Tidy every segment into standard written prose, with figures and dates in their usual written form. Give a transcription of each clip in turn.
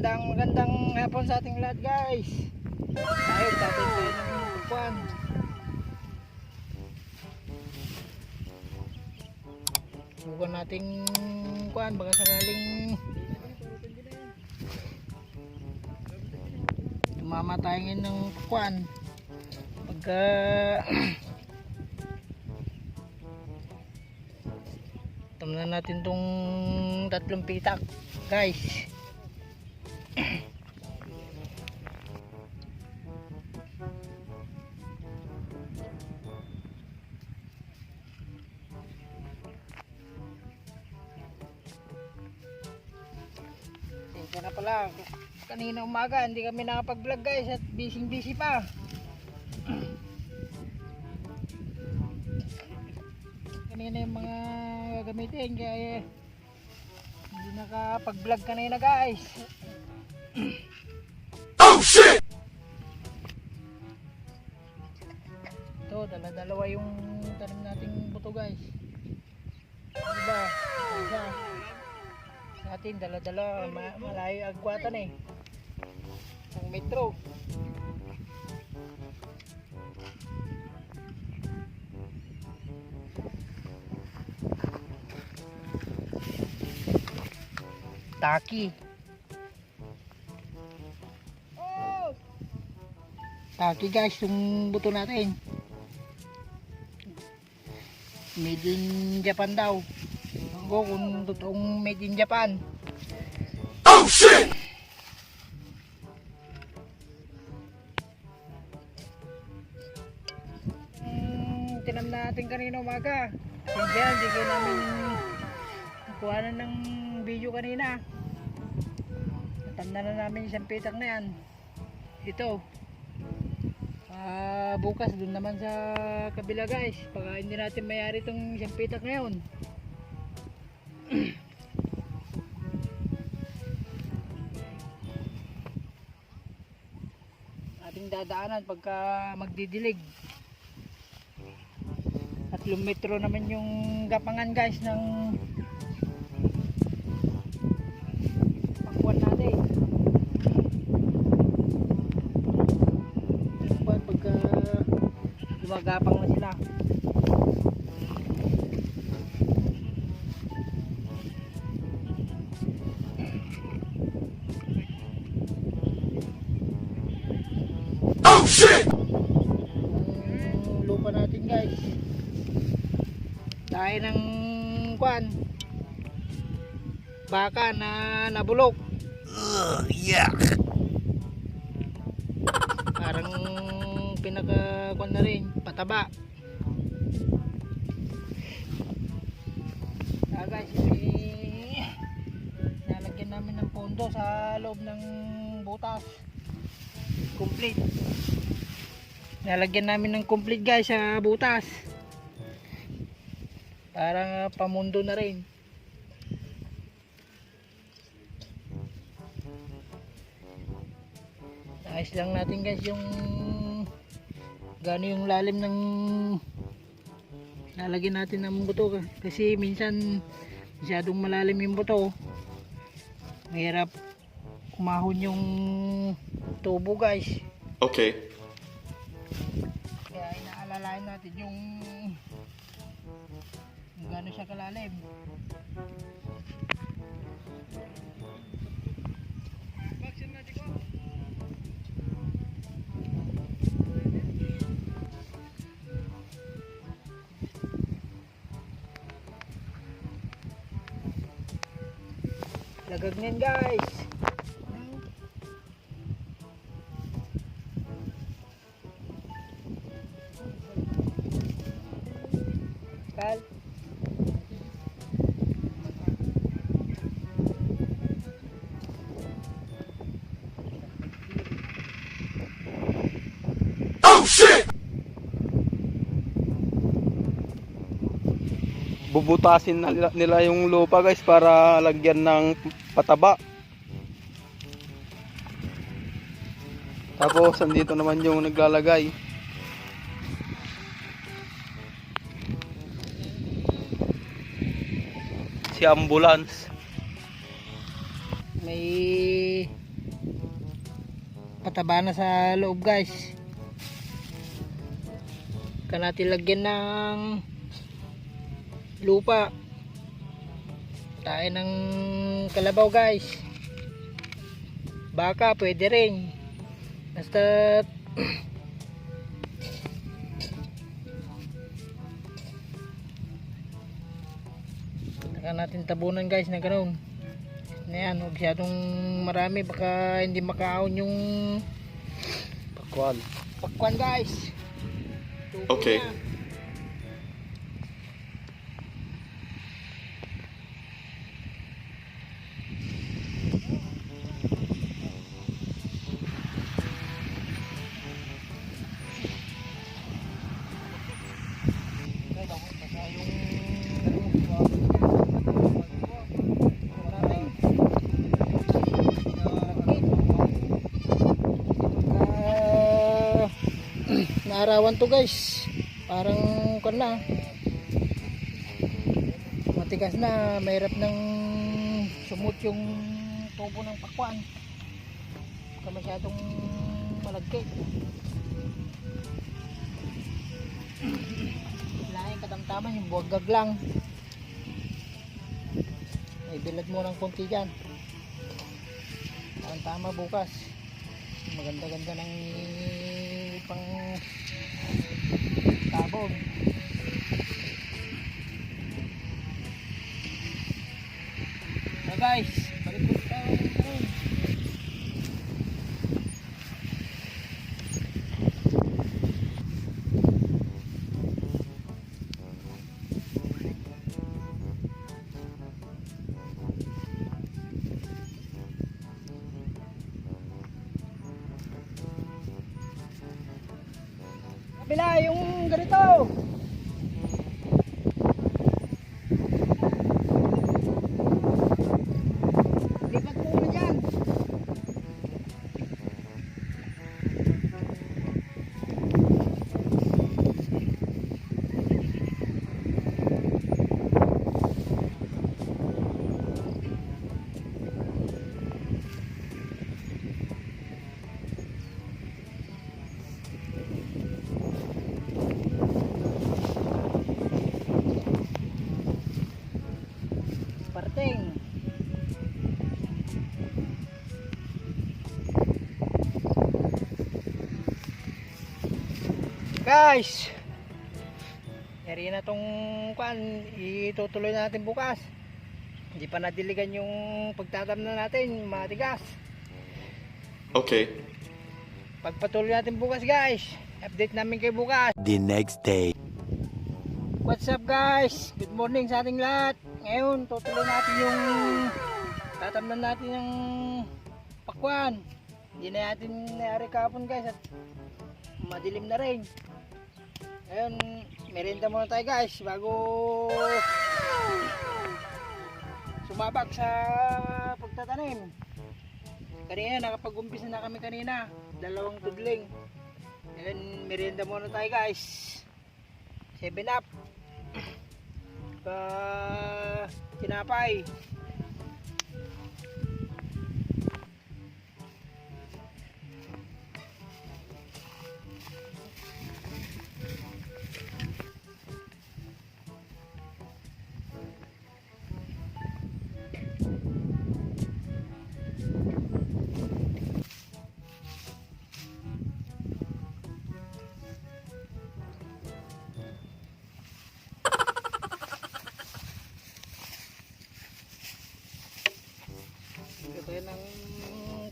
Magandang hapon sa ating lahat, guys. Tayo tatay tayo ng kukuan. Subukan nating kuan, baka sakaling mamatayangin ng kuan pagka tamnan natin tong tatlong pitak, guys. Ito na pala, kanina umaga hindi kami nakapag-vlog, guys, at busy pa. Kanina yung mga gagamitin kaya hindi nakapag-vlog kanina, guys. Oh shit! Ito, dala-dalawa yung tanim nating buto, guys. Diba? Isa. Sa atin, dala-dala, malayo agwatan eh. Ang metro. Taki. Taki, guys, yung buto natin. Made in Japan daw. Ako kung totoong made in Japan. Oh shit! Tinam natin kanina umaga. Hindi ko namin kuhanan ng video kanina. Natanda na namin isang pitak na yan. Ito. Bukas dun naman sa kabila, guys. Baka hindi natin mayari itong isang pitak ngayon. Ating dadaanan pagka magdidilig. 3 metro naman yung gapangan, guys, ng pangkuan natin. Pagka gumagapang na sila. Oh shit! Ang lupa natin, guys, dahil ng kuan baka na nabulok. Yuck! Parang pinaka kuan na rin, pataba. Guys, nalagyan namin ng pondo sa loob ng butas. Complete. Nalagyan namin ng complete, guys, sa butas. Para pamundo na rin. Ayos lang natin, guys, yung gano'n yung lalim ng lalagyan natin ng buto, kasi minsan masyadong malalim yung buto, mahirap kumahon yung tubo, guys. Okay. Kaya inaalalayan natin yung gano'n siya kalalim. Lagag na yan, guys. Kal. Oh shit! Bubutasin na nila yung lupa, guys, para lagyan ng pataba. Tapos andito naman yung naglalagay. Si ambulance. May pataba na sa loob guys. Saka natin lagyan ng lupa. Tayo ng kalabaw guys. Baka pwede rin. Basta saka natin tabunan guys na ganoon. Na yan, huwag masyadong marami, baka hindi makaahon yung pakwan guys. Tubo Okay. na. Naarawan to guys, parang na matigas na, mahirap ng sumut yung tubo ng pakwan, baka masyadong malagkit. Kailangan katamtaman yung buwagag lang, may bilad mo ng konti dyan, ang tama bukas. Maganda-ganda ng pang tabog. So guys, balik po tayo ngayon. Kabila yung ganito. Lipat po na dyan. Parting. Guys, yari na tong kwan, itutuloy natin bukas. Hindi pa nadiligan yung pagtatamnan natin, matigas. Okay. Pagpatuloy natin bukas guys, update namin kayo bukas. The next day. What's up guys? Good morning sa ating lahat. Ngayon, tutuloy natin yung tatamnan natin yung pakwan. Hindi na natin nayari kahapon guys at madilim na rin. Ngayon, merienda muna tayo guys bago sumabak sa pagtatanim. Kanina, nakapag-umpisa na kami kanina. 2 tudling. Ngayon, merienda muna tayo guys. 7-up. Tinapay. Tayo ng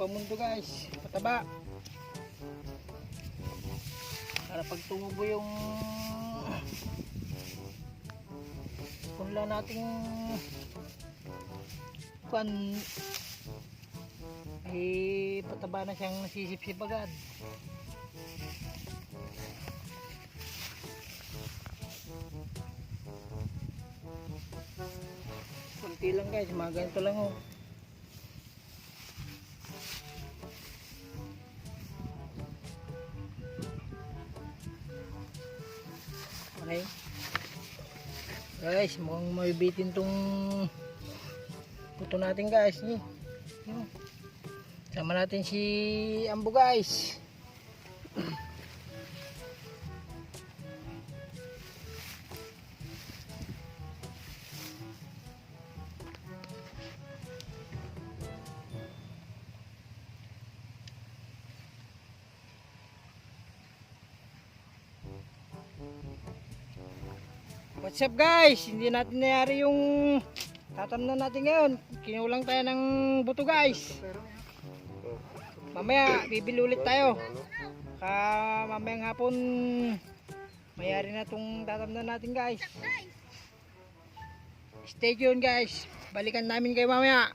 pamundo guys, pataba para pag tumubo yung punla nating kwan, eh pataba na siyang nasisip-sip agad. Kunti lang guys, mga ganito lang oh. Okay guys, mukhang mabibitin tong puto natin guys. Sama natin si Ambo guys. What's up guys? Hindi natin nangyari yung tatamnan natin ngayon. Kinulang tayo ng buto guys. Mamaya bibili ulit tayo. Mamayang hapon mayari na itong tatamnan natin guys. Stay tuned guys. Balikan namin kayo mamaya.